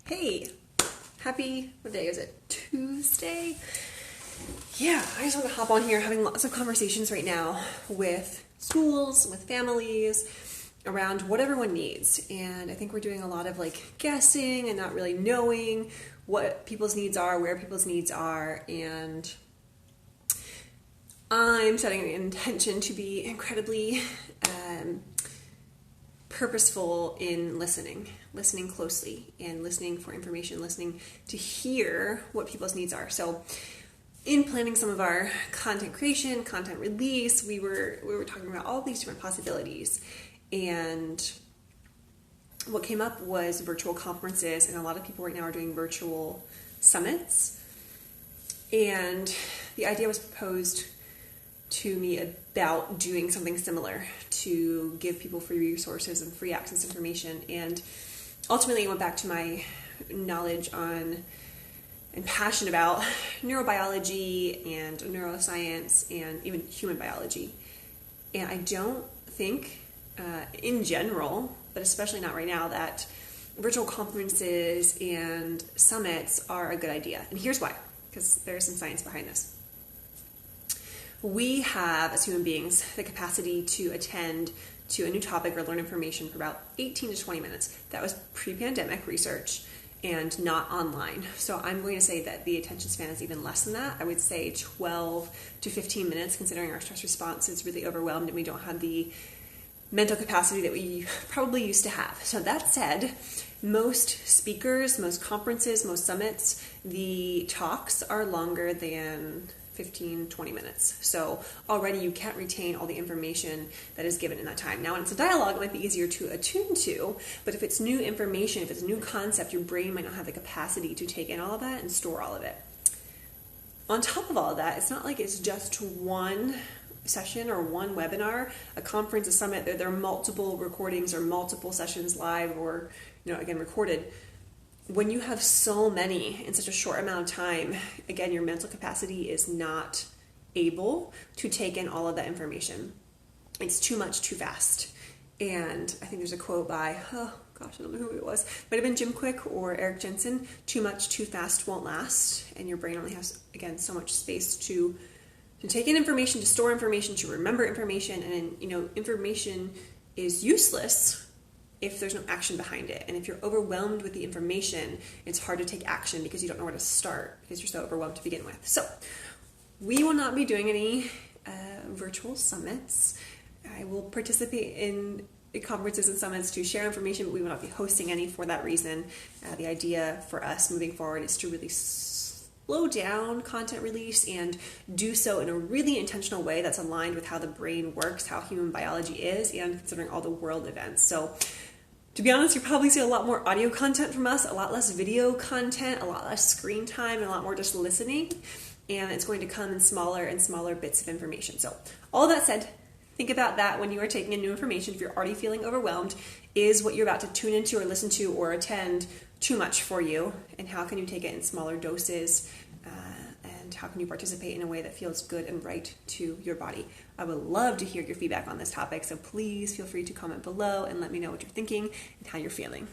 Hey, happy, what day is it? Tuesday? Yeah, I just want to hop on here having lots of conversations right now with schools, with families, around what everyone needs. And I think we're doing a lot of guessing and not really knowing what people's needs are, where people's needs are. And I'm setting an intention to be incredibly purposeful in listening closely and listening for information, listening to hear what people's needs are. So in planning some of our content creation, content release, we were talking about all these different possibilities. And what came up was virtual conferences, and a lot of people right now are doing virtual summits. And the idea was proposed to me about doing something similar to give people free resources and free access to information. And ultimately, I went back to my knowledge on and passion about neurobiology and neuroscience and even human biology. And I don't think, in general, but especially not right now, that virtual conferences and summits are a good idea. And here's why, because there's some science behind this. We have, as human beings, the capacity to attend to a new topic or learn information for about 18 to 20 minutes. That was pre-pandemic research and not online. So I'm going to say that the attention span is even less than that. I would say 12 to 15 minutes, considering our stress response is really overwhelmed and we don't have the mental capacity that we probably used to have. So that said, most speakers, most conferences, most summits, the talks are longer than 15, 20 minutes. So already you can't retain all the information that is given in that time. Now, when it's a dialogue, it might be easier to attune to, but if it's new information, if it's a new concept, your brain might not have the capacity to take in all of that and store all of it. On top of all of that, it's not like it's just one session or one webinar, a conference, a summit. There are multiple recordings or multiple sessions live or, again, recorded. When you have so many in such a short amount of time, again, your mental capacity is not able to take in all of that information. It's too much, too fast. And I think there's a quote by, I don't know who it was. Might have been Jim Quick or Eric Jensen. Too much, too fast won't last. And your brain only has, again, so much space to take in information, to store information, to remember information. And, information is useless if there's no action behind it. And if you're overwhelmed with the information, it's hard to take action because you don't know where to start because you're so overwhelmed to begin with. So we will not be doing any virtual summits. I will participate in conferences and summits to share information, but we will not be hosting any for that reason. The idea for us moving forward is to really slow down content release and do so in a really intentional way that's aligned with how the brain works, how human biology is, and considering all the world events. So to be honest, you'll probably see a lot more audio content from us, a lot less video content, a lot less screen time, and a lot more just listening. And it's going to come in smaller and smaller bits of information. So all that said, think about that when you are taking in new information. If you're already feeling overwhelmed, is what you're about to tune into or listen to or attend too much for you? And how can you take it in smaller doses? And how can you participate in a way that feels good and right to your body? I would love to hear your feedback on this topic, so please feel free to comment below and let me know what you're thinking and how you're feeling.